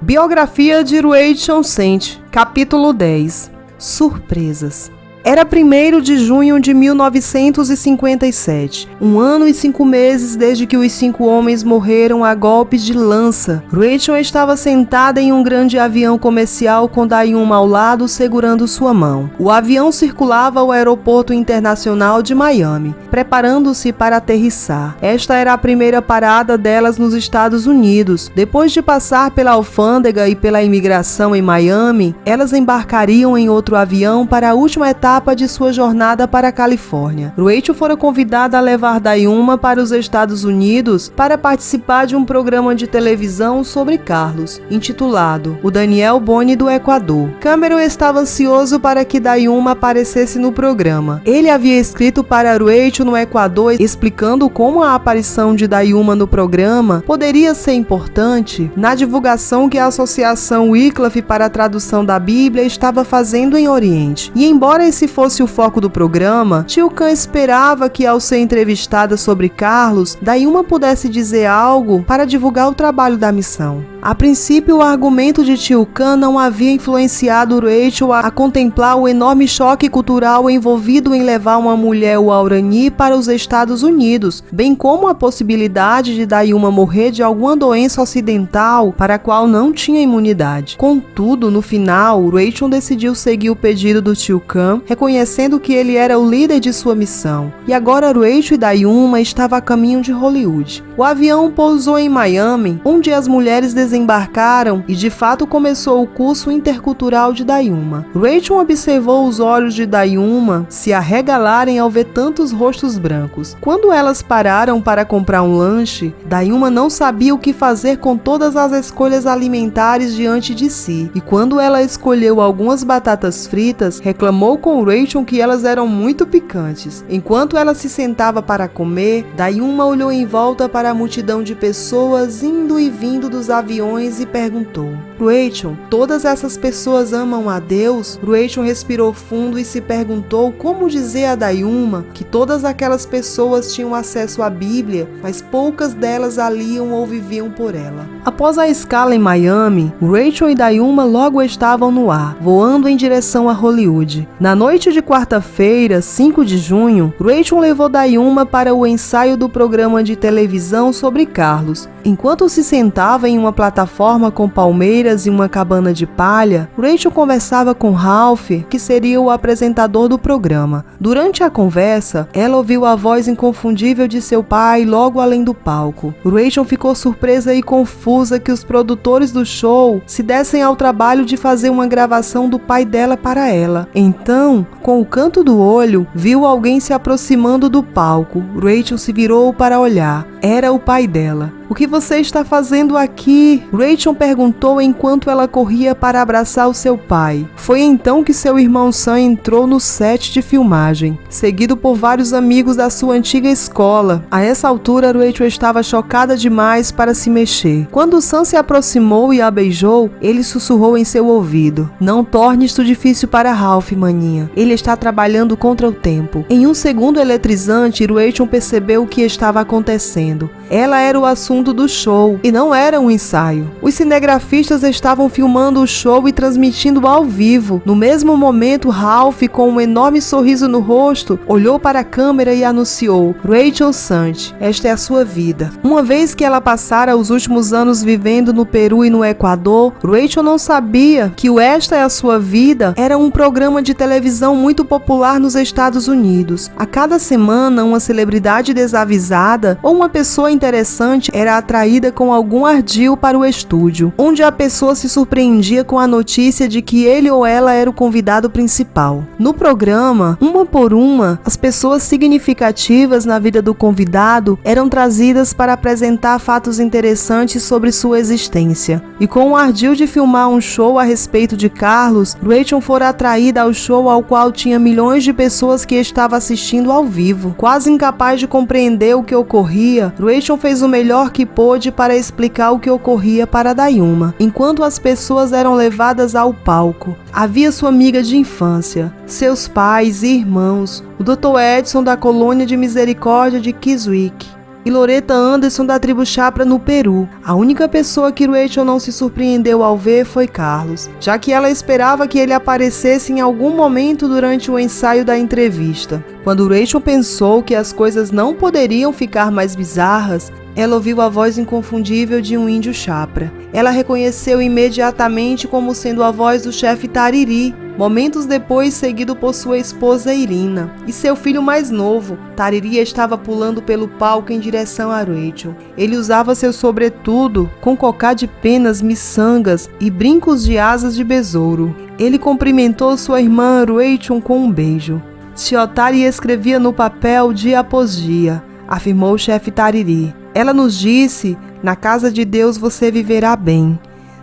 Biografia de Rachel Sent, capítulo 10. Surpresas. Era 1º de junho de 1957, 1 ano e 5 meses desde que os 5 homens morreram a golpes de lança. Rachel estava sentada em um grande avião comercial com Dayuma ao lado segurando sua mão. O avião circulava ao aeroporto internacional de Miami, preparando-se para aterrissar. Esta era a primeira parada delas nos Estados Unidos. Depois de passar pela alfândega e pela imigração em Miami, elas embarcariam em outro avião para a última etapa de sua jornada para a Califórnia. Rachel fora convidada a levar Dayuma para os Estados Unidos para participar de um programa de televisão sobre Carlos, intitulado O Daniel Boni do Equador. Cameron estava ansioso para que Dayuma aparecesse no programa. Ele havia escrito para Rachel no Equador explicando como a aparição de Dayuma no programa poderia ser importante na divulgação que a Associação Wycliffe para a Tradução da Bíblia estava fazendo em Oriente. E embora esse fosse o foco do programa, Tio Khan esperava que, ao ser entrevistada sobre Carlos, Dayuma pudesse dizer algo para divulgar o trabalho da missão. A princípio, o argumento de Tio Khan não havia influenciado Rachel a contemplar o enorme choque cultural envolvido em levar uma mulher Waorani para os Estados Unidos, bem como a possibilidade de Dayuma morrer de alguma doença ocidental para a qual não tinha imunidade. Contudo, no final, Rachel decidiu seguir o pedido do Tio Khan, reconhecendo que ele era o líder de sua missão. E agora Rachel e Dayuma estavam a caminho de Hollywood. O avião pousou em Miami, onde as mulheres desembarcaram e de fato começou o curso intercultural de Dayuma. Rachel observou os olhos de Dayuma se arregalarem ao ver tantos rostos brancos. Quando elas pararam para comprar um lanche, Dayuma não sabia o que fazer com todas as escolhas alimentares diante de si. E quando ela escolheu algumas batatas fritas, reclamou com Rachel que elas eram muito picantes. Enquanto ela se sentava para comer, Dayuma olhou em volta para a multidão de pessoas indo e vindo dos aviões e perguntou: Rachel, todas essas pessoas amam a Deus? Rachel respirou fundo e se perguntou como dizer a Dayuma que todas aquelas pessoas tinham acesso à Bíblia, mas poucas delas a liam ou viviam por ela. Após a escala em Miami, Rachel e Dayuma logo estavam no ar, voando em direção a Hollywood. Na noite de quarta-feira, 5 de junho, Rachel levou Dayuma para o ensaio do programa de televisão sobre Carlos. Enquanto se sentava em uma plataforma com palmeiras e uma cabana de palha, Rachel conversava com Ralph, que seria o apresentador do programa. Durante a conversa, ela ouviu a voz inconfundível de seu pai logo além do palco. Rachel ficou surpresa e confusa que os produtores do show se dessem ao trabalho de fazer uma gravação do pai dela para ela. Então, com o canto do olho, viu alguém se aproximando do palco. Rachel se virou para olhar. Era o pai dela. O que você está fazendo aqui? Rachel perguntou enquanto ela corria para abraçar o seu pai. Foi então que seu irmão Sam entrou no set de filmagem, seguido por vários amigos da sua antiga escola. A essa altura, Rachel estava chocada demais para se mexer. Quando Sam se aproximou e a beijou, ele sussurrou em seu ouvido: Não torne isto difícil para Ralph, maninha. Ele está trabalhando contra o tempo. Em um segundo eletrizante, Rachel percebeu o que estava acontecendo. Ela era o assunto do show e não era um ensaio. Os cinegrafistas estavam filmando o show e transmitindo ao vivo. No mesmo momento, Ralph, com um enorme sorriso no rosto, olhou para a câmera e anunciou: Rachel Sent, esta é a sua vida. Uma vez que ela passara os últimos anos vivendo no Peru e no Equador, Rachel não sabia que o Esta é a Sua Vida era um programa de televisão muito popular nos Estados Unidos. A cada semana, uma celebridade desavisada ou uma pessoa interessante era atraída com algum ardil para o estúdio, onde a pessoa se surpreendia com a notícia de que ele ou ela era o convidado principal. No programa, uma por uma, as pessoas significativas na vida do convidado eram trazidas para apresentar fatos interessantes sobre sua existência. E com o ardil de filmar um show a respeito de Carlos, Rachel fora atraída ao show ao qual tinha milhões de pessoas que estavam assistindo ao vivo. Quase incapaz de compreender o que ocorria, Rachel fez o melhor que pôde para explicar o que ocorria para Dayuma, enquanto as pessoas eram levadas ao palco. Havia sua amiga de infância, seus pais e irmãos, o Dr. Edson da Colônia de Misericórdia de Keswick, e Loretta Anderson da tribo Chapra no Peru. A única pessoa que Rachel não se surpreendeu ao ver foi Carlos, já que ela esperava que ele aparecesse em algum momento durante o ensaio da entrevista. Quando Rachel pensou que as coisas não poderiam ficar mais bizarras, ela ouviu a voz inconfundível de um índio Chapra. Ela reconheceu imediatamente como sendo a voz do chefe Tariri, momentos depois seguido por sua esposa Irina e seu filho mais novo. Tariri estava pulando pelo palco em direção a Rachel. Ele usava seu sobretudo com cocá de penas, miçangas e brincos de asas de besouro. Ele cumprimentou sua irmã Rachel com um beijo. Chiotari escrevia no papel dia após dia, afirmou o chefe Tariri. Ela nos disse, na casa de Deus você viverá bem.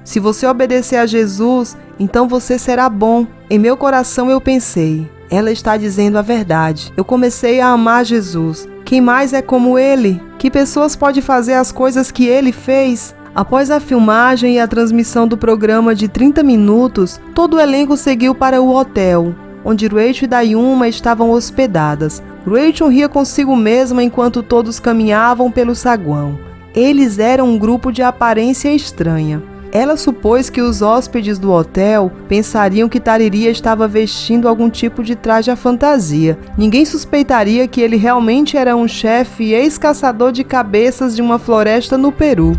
Se você obedecer a Jesus, então você será bom. Em meu coração eu pensei, ela está dizendo a verdade. Eu comecei a amar Jesus. Quem mais é como ele? Que pessoas podem fazer as coisas que ele fez? Após a filmagem e a transmissão do programa de 30 minutos, todo o elenco seguiu para o hotel, onde Rachel e Dayuma estavam hospedadas. Rachel ria consigo mesma enquanto todos caminhavam pelo saguão. Eles eram um grupo de aparência estranha. Ela supôs que os hóspedes do hotel pensariam que Tariri estava vestindo algum tipo de traje à fantasia. Ninguém suspeitaria que ele realmente era um chefe e ex-caçador de cabeças de uma floresta no Peru.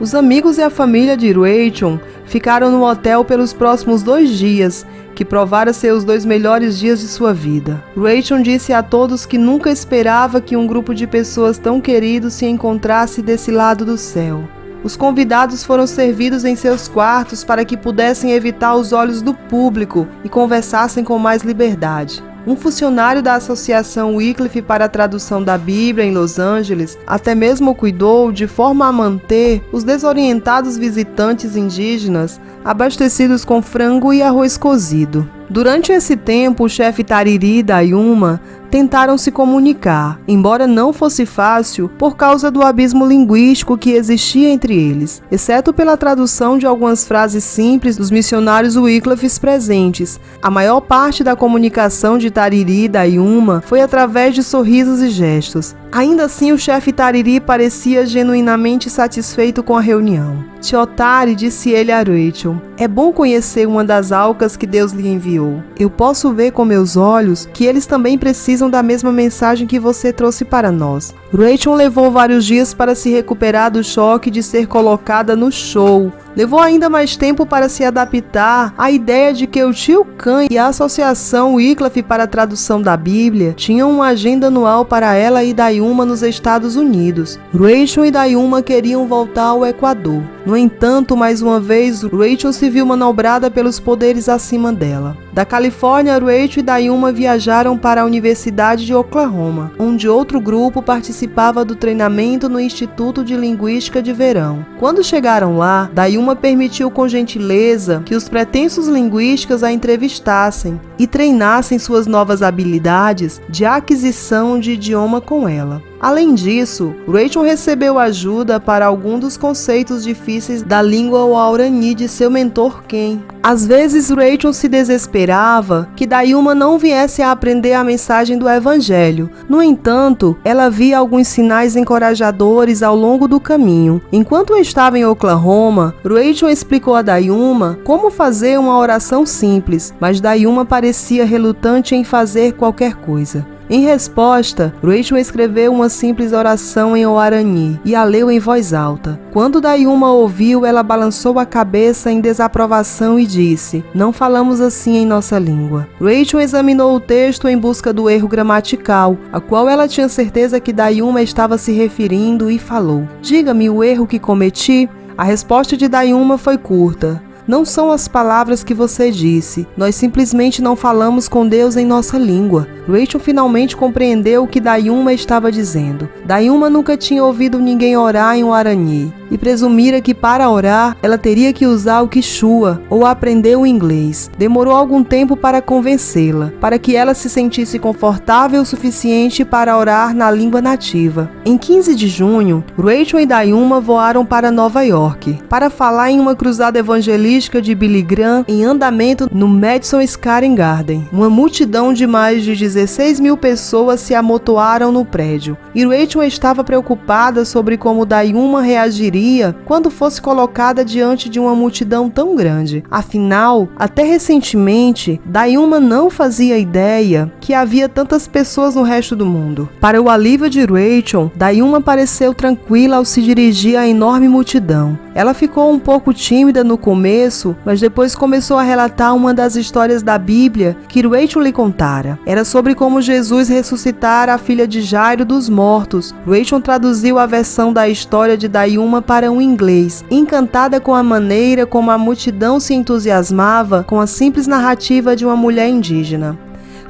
Os amigos e a família de Rachel ficaram no hotel pelos próximos 2 dias, que provaram ser os 2 melhores dias de sua vida. Rachel disse a todos que nunca esperava que um grupo de pessoas tão queridos se encontrasse desse lado do céu. Os convidados foram servidos em seus quartos para que pudessem evitar os olhos do público e conversassem com mais liberdade. Um funcionário da Associação Wycliffe para a Tradução da Bíblia em Los Angeles até mesmo cuidou de forma a manter os desorientados visitantes indígenas abastecidos com frango e arroz cozido. Durante esse tempo, o chefe Tariri e Dayuma tentaram se comunicar, embora não fosse fácil por causa do abismo linguístico que existia entre eles, exceto pela tradução de algumas frases simples dos missionários Wycliffes presentes. A maior parte da comunicação de Tariri e Dayuma foi através de sorrisos e gestos. Ainda assim, o chefe Tariri parecia genuinamente satisfeito com a reunião. Chiotari, disse ele a Rachel, é bom conhecer uma das alcas que Deus lhe enviou. Eu posso ver com meus olhos que eles também precisam da mesma mensagem que você trouxe para nós. Rachel levou vários dias para se recuperar do choque de ser colocada no show. Levou ainda mais tempo para se adaptar à ideia de que o tio Khan e a Associação Wycliffe para a Tradução da Bíblia tinham uma agenda anual para ela e Dayuma nos Estados Unidos. Rachel e Dayuma queriam voltar ao Equador. No entanto, mais uma vez, Rachel se viu manobrada pelos poderes acima dela. Da Califórnia, Rachel e Dayuma viajaram para a Universidade de Oklahoma, onde outro grupo participava do treinamento no Instituto de Linguística de Verão. Quando chegaram lá, Dayuma permitiu com gentileza que os pretensos linguistas a entrevistassem e treinassem suas novas habilidades de aquisição de idioma com ela. Além disso, Rachel recebeu ajuda para alguns dos conceitos difíceis da língua Guarani de seu mentor Ken. Às vezes, Rachel se desesperava que Dayuma não viesse a aprender a mensagem do Evangelho. No entanto, ela via alguns sinais encorajadores ao longo do caminho. Enquanto estava em Oklahoma, Rachel explicou a Dayuma como fazer uma oração simples, mas Dayuma parecia relutante em fazer qualquer coisa. Em resposta, Rachel escreveu uma simples oração em Guarani e a leu em voz alta. Quando Dayuma ouviu, ela balançou a cabeça em desaprovação e disse, não falamos assim em nossa língua. Rachel examinou o texto em busca do erro gramatical, a qual ela tinha certeza que Dayuma estava se referindo e falou, diga-me o erro que cometi? A resposta de Dayuma foi curta. Não são as palavras que você disse, nós simplesmente não falamos com Deus em nossa língua. Rachel finalmente compreendeu o que Dayuma estava dizendo. Dayuma nunca tinha ouvido ninguém orar em Guarani. e presumira que para orar ela teria que usar o Quichua ou aprender o inglês. Demorou algum tempo para convencê-la, para que ela se sentisse confortável o suficiente para orar na língua nativa. Em 15 de junho, Rachel e Dayuma voaram para Nova York para falar em uma cruzada evangelística de Billy Graham em andamento no Madison Square Garden. Uma multidão de mais de 16 mil pessoas se amontoaram no prédio e Rachel estava preocupada sobre como Dayuma reagiria quando fosse colocada diante de uma multidão tão grande. Afinal, até recentemente, Dayuma não fazia ideia que havia tantas pessoas no resto do mundo. Para o alívio de Rachel, Dayuma pareceu tranquila ao se dirigir à enorme multidão. Ela ficou um pouco tímida no começo, mas depois começou a relatar uma das histórias da Bíblia que Rachel lhe contara. Era sobre como Jesus ressuscitara a filha de Jairo dos mortos. Rachel traduziu a versão da história de Dayuma para o inglês, encantada com a maneira como a multidão se entusiasmava com a simples narrativa de uma mulher indígena.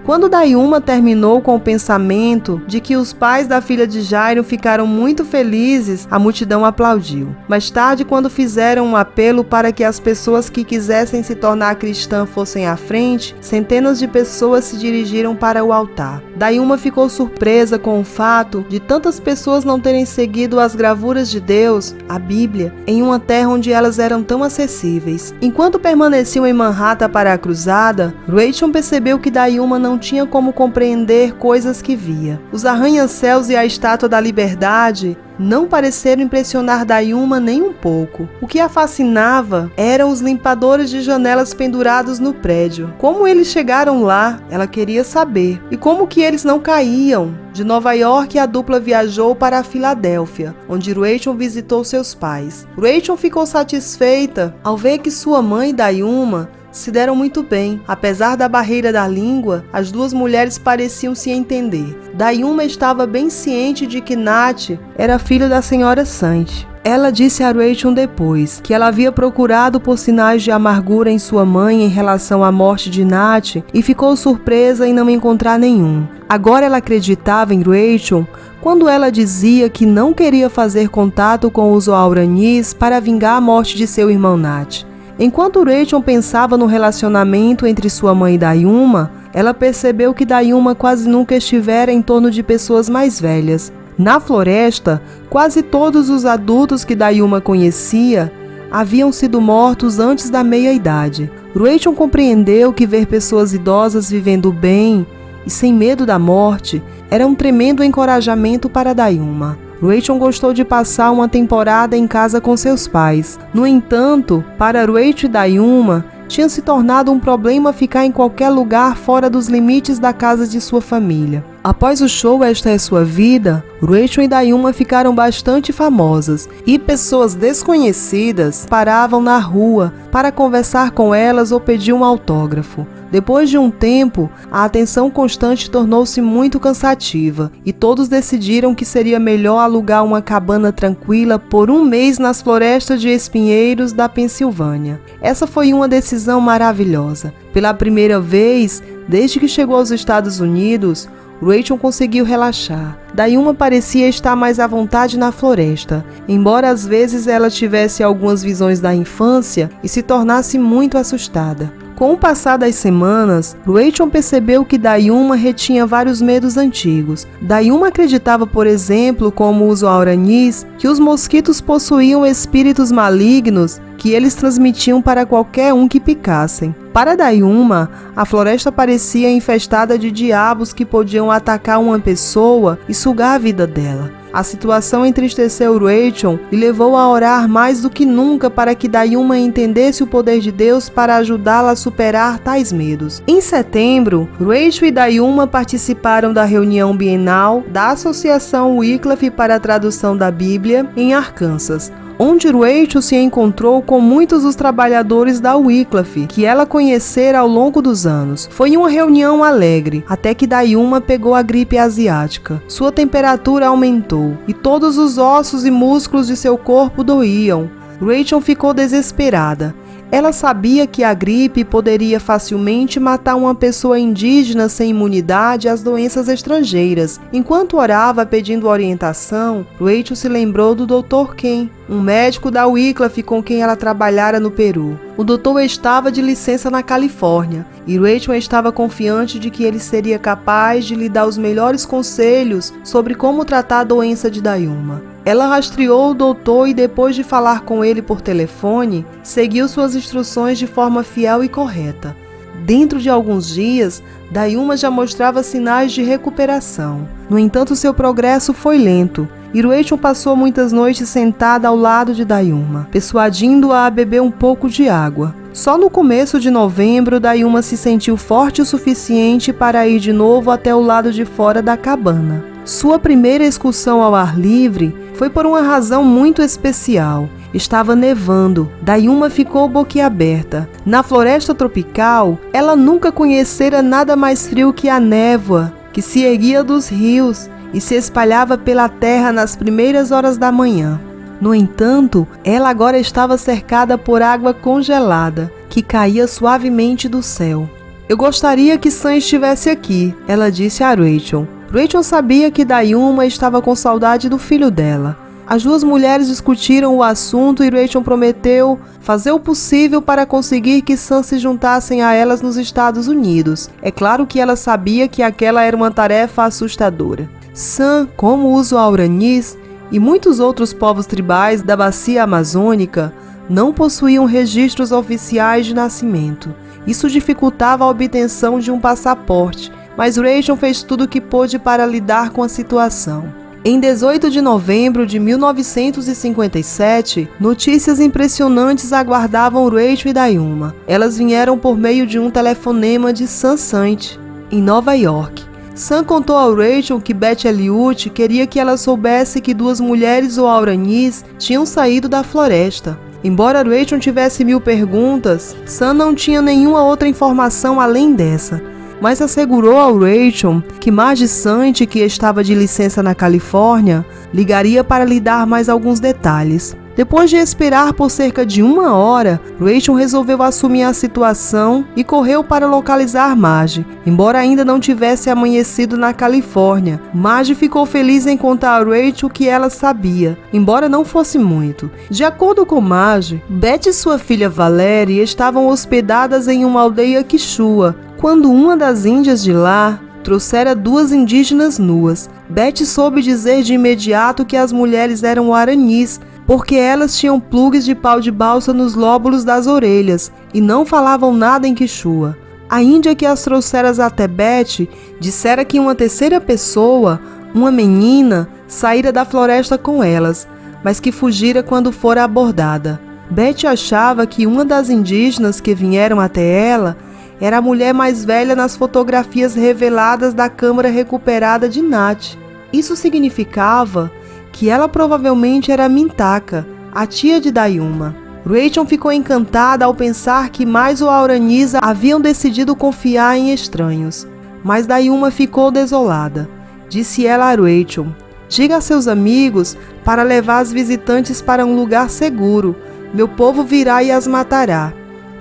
Quando Dayuma terminou com o pensamento de que os pais da filha de Jairo ficaram muito felizes, a multidão aplaudiu. Mais tarde, quando fizeram um apelo para que as pessoas que quisessem se tornar cristã fossem à frente, centenas de pessoas se dirigiram para o altar. Dayuma ficou surpresa com o fato de tantas pessoas não terem seguido as gravuras de Deus, a Bíblia, em uma terra onde elas eram tão acessíveis. Enquanto permaneciam em Manhattan para a cruzada, Rachel percebeu que Dayuma não tinha como compreender coisas que via. Os arranha-céus e a Estátua da Liberdade não pareceram impressionar Dayuma nem um pouco. O que a fascinava eram os limpadores de janelas pendurados no prédio. Como eles chegaram lá, ela queria saber. E como que eles não caíam? De Nova York, a dupla viajou para a Filadélfia, onde Rachel visitou seus pais. Rachel ficou satisfeita ao ver que sua mãe e Dayuma se deram muito bem. Apesar da barreira da língua, as duas mulheres pareciam se entender. Dayuma estava bem ciente de que Nat era filho da senhora Sant. Ela disse a Rachel depois que ela havia procurado por sinais de amargura em sua mãe em relação à morte de Nat e ficou surpresa em não encontrar nenhum. Agora ela acreditava em Rachel quando ela dizia que não queria fazer contato com os Waoranis para vingar a morte de seu irmão Nat. Enquanto Rachel pensava no relacionamento entre sua mãe e Dayuma, ela percebeu que Dayuma quase nunca estivera em torno de pessoas mais velhas. Na floresta, quase todos os adultos que Dayuma conhecia haviam sido mortos antes da meia-idade. Rachel compreendeu que ver pessoas idosas vivendo bem e sem medo da morte era um tremendo encorajamento para Dayuma. Rachel gostou de passar uma temporada em casa com seus pais. No entanto, para Rachel e Dayuma, tinha se tornado um problema ficar em qualquer lugar fora dos limites da casa de sua família. Após o show Esta é Sua Vida, Rachel e Dayuma ficaram bastante famosas e pessoas desconhecidas paravam na rua para conversar com elas ou pedir um autógrafo. Depois de um tempo, a atenção constante tornou-se muito cansativa e todos decidiram que seria melhor alugar uma cabana tranquila por um mês nas florestas de espinheiros da Pensilvânia. Essa foi uma decisão maravilhosa. Pela primeira vez, desde que chegou aos Estados Unidos, Rachel conseguiu relaxar. Dayuma parecia estar mais à vontade na floresta, embora às vezes ela tivesse algumas visões da infância e se tornasse muito assustada. Com o passar das semanas, Rachel percebeu que Dayuma retinha vários medos antigos. Dayuma acreditava, por exemplo, como os Waoranis, que os mosquitos possuíam espíritos malignos que eles transmitiam para qualquer um que picassem. Para Dayuma, a floresta parecia infestada de diabos que podiam atacar uma pessoa e sugar a vida dela. A situação entristeceu Rachel e levou a orar mais do que nunca para que Dayuma entendesse o poder de Deus para ajudá-la a superar tais medos. Em setembro, Rachel e Dayuma participaram da reunião bienal da Associação Wycliffe para a Tradução da Bíblia em Arkansas, onde Rachel se encontrou com muitos dos trabalhadores da Wycliffe, que ela conhecera ao longo dos anos. Foi uma reunião alegre, até que Dayuma pegou a gripe asiática. Sua temperatura aumentou, e todos os ossos e músculos de seu corpo doíam. Rachel ficou desesperada. Ela sabia que a gripe poderia facilmente matar uma pessoa indígena sem imunidade às doenças estrangeiras. Enquanto orava pedindo orientação, Rachel se lembrou do Dr. Ken, um médico da Wycliffe com quem ela trabalhara no Peru. O doutor estava de licença na Califórnia e Rachel estava confiante de que ele seria capaz de lhe dar os melhores conselhos sobre como tratar a doença de Dayuma. Ela rastreou o doutor e, depois de falar com ele por telefone, seguiu suas instruções de forma fiel e correta. Dentro de alguns dias, Dayuma já mostrava sinais de recuperação. No entanto, seu progresso foi lento e Rachel passou muitas noites sentada ao lado de Dayuma, persuadindo-a a beber um pouco de água. Só no começo de novembro, Dayuma se sentiu forte o suficiente para ir de novo até o lado de fora da cabana. Sua primeira excursão ao ar livre foi por uma razão muito especial. Estava nevando. Dayuma ficou boquiaberta. Na floresta tropical, ela nunca conhecera nada mais frio que a névoa, que se erguia dos rios e se espalhava pela terra nas primeiras horas da manhã. No entanto, ela agora estava cercada por água congelada, que caía suavemente do céu. "Eu gostaria que Sam estivesse aqui", ela disse a Rachel. Rachel sabia que Dayuma estava com saudade do filho dela. As duas mulheres discutiram o assunto e Rachel prometeu fazer o possível para conseguir que Sam se juntassem a elas nos Estados Unidos. É claro que ela sabia que aquela era uma tarefa assustadora. Sam, como os Guaranis e muitos outros povos tribais da bacia amazônica, não possuíam registros oficiais de nascimento. Isso dificultava a obtenção de um passaporte, mas Rachel fez tudo o que pôde para lidar com a situação. Em 18 de novembro de 1957, notícias impressionantes aguardavam Rachel e Dayuma. Elas vieram por meio de um telefonema de Sam Sant, em Nova York. Sam contou a Rachel que Beth Elliott queria que ela soubesse que duas mulheres Guaranis tinham saído da floresta. Embora Rachel tivesse 1000 perguntas, Sam não tinha nenhuma outra informação além dessa, mas assegurou ao Rachel que Marge Sant, que estava de licença na Califórnia, ligaria para lhe dar mais alguns detalhes. Depois de esperar por cerca de 1 hora, Rachel resolveu assumir a situação e correu para localizar Marge. Embora ainda não tivesse amanhecido na Califórnia, Marge ficou feliz em contar a Rachel que ela sabia, embora não fosse muito. De acordo com Marge, Beth e sua filha Valerie estavam hospedadas em uma aldeia quichua, quando uma das índias de lá trouxera 2 indígenas nuas. Beth soube dizer de imediato que as mulheres eram Guaranis, porque elas tinham plugs de pau de balsa nos lóbulos das orelhas e não falavam nada em quichua. A índia que as trouxera até Beth dissera que uma terceira pessoa, uma menina, saíra da floresta com elas, mas que fugira quando fora abordada. Beth achava que uma das indígenas que vieram até ela era a mulher mais velha nas fotografias reveladas da câmera recuperada de Nat. Isso significava que ela provavelmente era Mintaka, a tia de Dayuma. Rachel ficou encantada ao pensar que mais Guaranis haviam decidido confiar em estranhos. Mas Dayuma ficou desolada. Disse ela a Rachel: "Diga a seus amigos para levar as visitantes para um lugar seguro. Meu povo virá e as matará."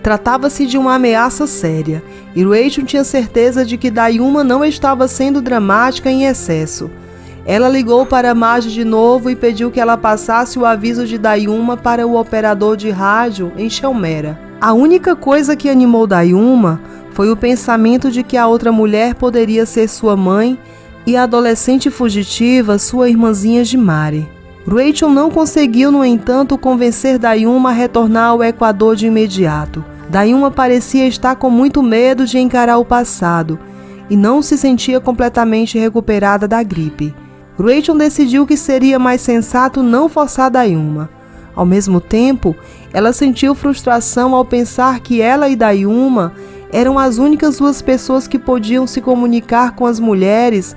Tratava-se de uma ameaça séria, e Rachel tinha certeza de que Dayuma não estava sendo dramática em excesso. Ela ligou para Marge de novo e pediu que ela passasse o aviso de Dayuma para o operador de rádio em Chelmera. A única coisa que animou Dayuma foi o pensamento de que a outra mulher poderia ser sua mãe e a adolescente fugitiva sua irmãzinha Mari. Rachel não conseguiu, no entanto, convencer Dayuma a retornar ao Equador de imediato. Dayuma parecia estar com muito medo de encarar o passado e não se sentia completamente recuperada da gripe. Rachel decidiu que seria mais sensato não forçar Dayuma. Ao mesmo tempo, ela sentiu frustração ao pensar que ela e Dayuma eram as únicas 2 pessoas que podiam se comunicar com as mulheres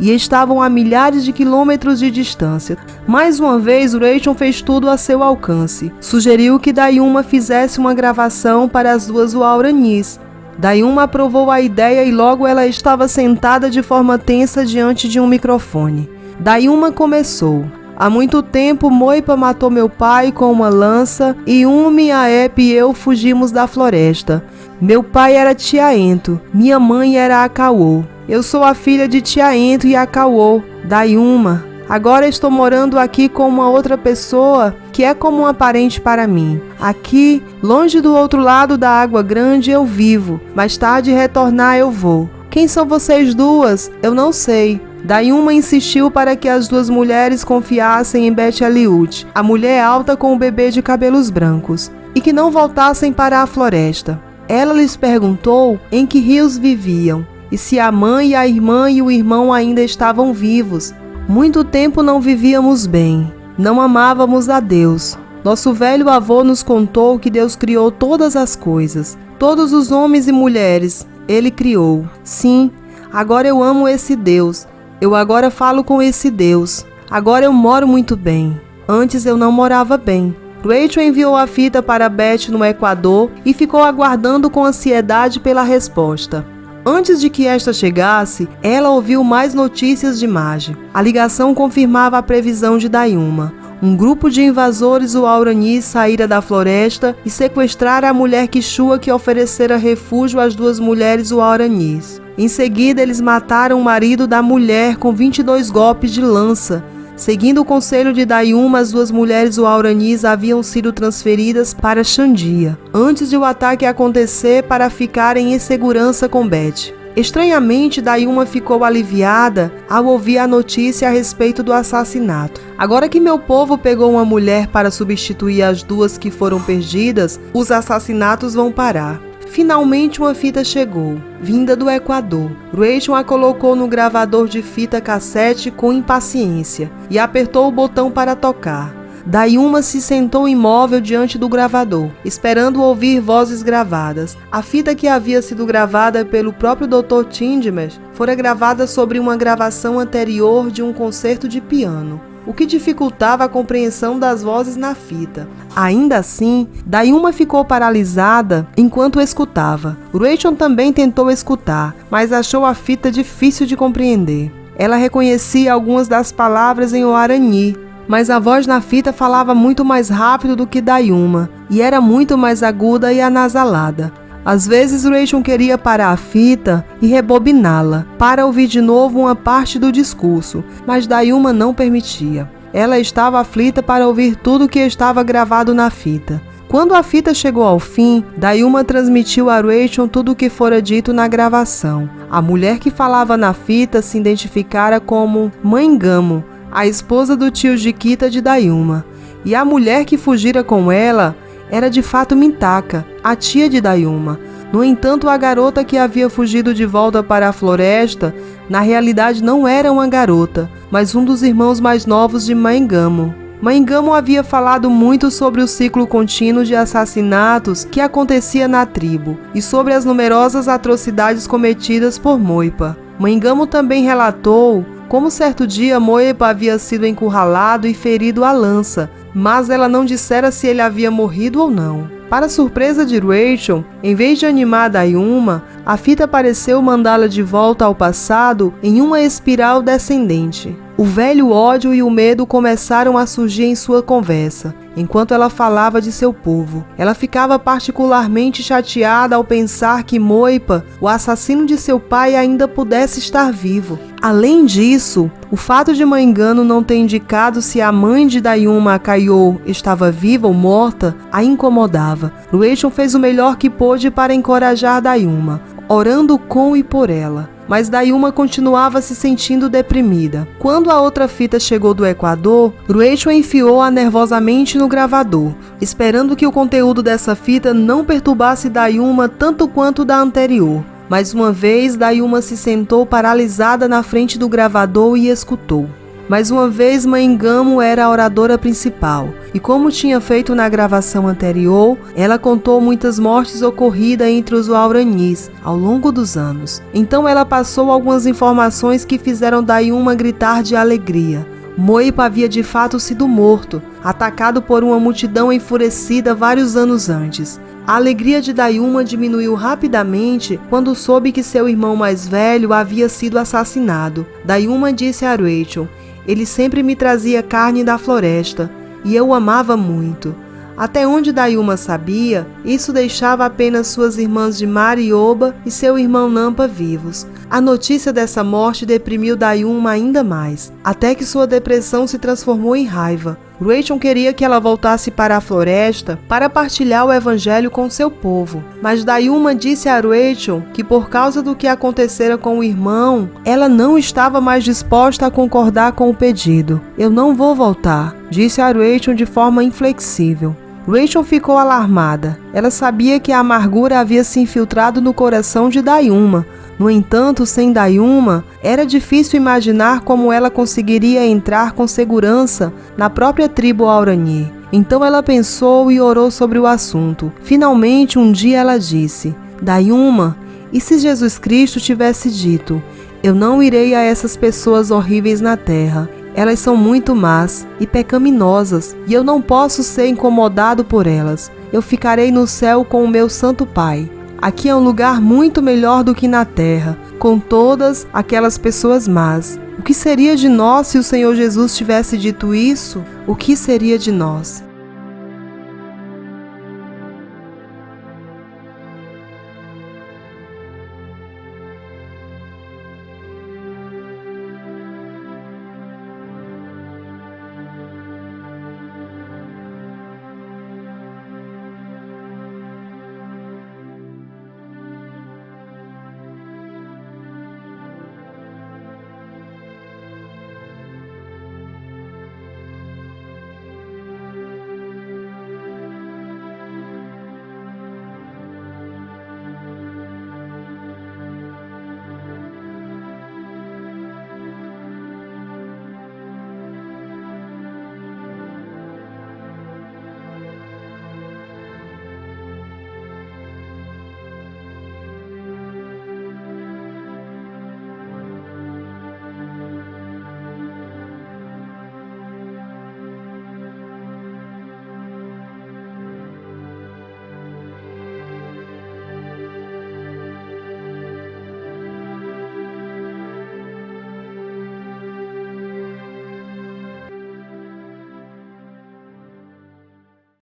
e estavam a milhares de quilômetros de distância. Mais uma vez, Rachel fez tudo a seu alcance. Sugeriu que Dayuma fizesse uma gravação para as 2 Guaranis. Dayuma aprovou a ideia e logo ela estava sentada de forma tensa diante de um microfone. Dayuma começou: Há muito tempo Moipa matou meu pai com uma lança e Umi, Aep e eu fugimos da floresta. Meu pai era Tiaento, minha mãe era Acauô. Eu sou a filha de Tiaento e Acauô, Dayuma. Agora estou morando aqui com uma outra pessoa que é como uma parente para mim. Aqui, longe do outro lado da água grande, eu vivo. Mais tarde retornar eu vou. Quem são vocês duas? Eu não sei. Dayuma insistiu para que as duas mulheres confiassem em Bet-Eliut, a mulher alta com o bebê de cabelos brancos, e que não voltassem para a floresta. Ela lhes perguntou em que rios viviam, e se a mãe, a irmã e o irmão ainda estavam vivos. Muito tempo não vivíamos bem, não amávamos a Deus. Nosso velho avô nos contou que Deus criou todas as coisas, todos os homens e mulheres, Ele criou. Sim, agora eu amo esse Deus, eu agora falo com esse Deus, agora eu moro muito bem. Antes eu não morava bem. Rachel enviou a fita para Beth no Equador e ficou aguardando com ansiedade pela resposta. Antes de que esta chegasse, ela ouviu mais notícias de Mage. A ligação confirmava a previsão de Dayuma. Um grupo de invasores Uauranis saíra da floresta e sequestrara a mulher Quixua que oferecera refúgio às duas mulheres Uauranis. Em seguida, eles mataram o marido da mulher com 22 golpes de lança. Seguindo o conselho de Dayuma, as duas mulheres Uauranis haviam sido transferidas para Xandia, antes de o ataque acontecer, para ficarem em segurança com Beth. Estranhamente, Dayuma ficou aliviada ao ouvir a notícia a respeito do assassinato. Agora que meu povo pegou uma mulher para substituir as duas que foram perdidas, os assassinatos vão parar. Finalmente uma fita chegou, vinda do Equador. Rachel a colocou no gravador de fita cassete com impaciência e apertou o botão para tocar. Dayuma se sentou imóvel diante do gravador, esperando ouvir vozes gravadas. A fita que havia sido gravada pelo próprio Dr. Tindimer fora gravada sobre uma gravação anterior de um concerto de piano, o que dificultava a compreensão das vozes na fita. Ainda assim, Dayuma ficou paralisada enquanto escutava. Rachel também tentou escutar, mas achou a fita difícil de compreender. Ela reconhecia algumas das palavras em Uarani, mas a voz na fita falava muito mais rápido do que Dayuma, e era muito mais aguda e anasalada. Às vezes Rachel queria parar a fita e rebobiná-la, para ouvir de novo uma parte do discurso, mas Dayuma não permitia. Ela estava aflita para ouvir tudo que estava gravado na fita. Quando a fita chegou ao fim, Dayuma transmitiu a Rachel tudo o que fora dito na gravação. A mulher que falava na fita se identificara como Mãe Gamo, a esposa do tio Jiquita de Dayuma, e a mulher que fugira com ela era de fato Mintaka, a tia de Dayuma. No entanto, a garota que havia fugido de volta para a floresta, na realidade não era uma garota, mas um dos irmãos mais novos de Mãe Gamo. Mãe Gamo havia falado muito sobre o ciclo contínuo de assassinatos que acontecia na tribo e sobre as numerosas atrocidades cometidas por Moipa. Mãe Gamo também relatou como certo dia Moipa havia sido encurralado e ferido à lança, mas ela não dissera se ele havia morrido ou não. Para surpresa de Rachel, em vez de animar Dayuma, a fita pareceu mandá-la de volta ao passado em uma espiral descendente. O velho ódio e o medo começaram a surgir em sua conversa, enquanto ela falava de seu povo. Ela ficava particularmente chateada ao pensar que Moipa, o assassino de seu pai, ainda pudesse estar vivo. Além disso, o fato de Mãe Gamo não ter indicado se a mãe de Dayuma, Acaiô, estava viva ou morta, a incomodava. Rachel fez o melhor que pôde para encorajar Dayuma, orando com e por ela. Mas Dayuma continuava se sentindo deprimida. Quando a outra fita chegou do Equador, Rachel enfiou-a nervosamente no gravador, esperando que o conteúdo dessa fita não perturbasse Dayuma tanto quanto da anterior. Mais uma vez, Dayuma se sentou paralisada na frente do gravador e escutou. Mais uma vez, Mãe Gamo era a oradora principal, e como tinha feito na gravação anterior, ela contou muitas mortes ocorridas entre os Uauranis ao longo dos anos. Então ela passou algumas informações que fizeram Dayuma gritar de alegria. Moipa havia de fato sido morto, atacado por uma multidão enfurecida vários anos antes. A alegria de Dayuma diminuiu rapidamente quando soube que seu irmão mais velho havia sido assassinado. Dayuma disse a Rachel: Ele sempre me trazia carne da floresta, e eu o amava muito. Até onde Dayuma sabia, isso deixava apenas suas irmãs de Marioba e seu irmão Nampa vivos. A notícia dessa morte deprimiu Dayuma ainda mais, até que sua depressão se transformou em raiva. Rachel queria que ela voltasse para a floresta para partilhar o evangelho com seu povo, mas Dayuma disse a Rachel que por causa do que acontecera com o irmão, ela não estava mais disposta a concordar com o pedido. Eu não vou voltar, disse a Rachel de forma inflexível. Rachel ficou alarmada. Ela sabia que a amargura havia se infiltrado no coração de Dayuma. No entanto, sem Dayuma, era difícil imaginar como ela conseguiria entrar com segurança na própria tribo Aurani. Então ela pensou e orou sobre o assunto. Finalmente, um dia ela disse: Dayuma, e se Jesus Cristo tivesse dito: eu não irei a essas pessoas horríveis na terra. Elas são muito más e pecaminosas, e eu não posso ser incomodado por elas. Eu ficarei no céu com o meu Santo Pai. Aqui é um lugar muito melhor do que na terra, com todas aquelas pessoas más. O que seria de nós se o Senhor Jesus tivesse dito isso? O que seria de nós?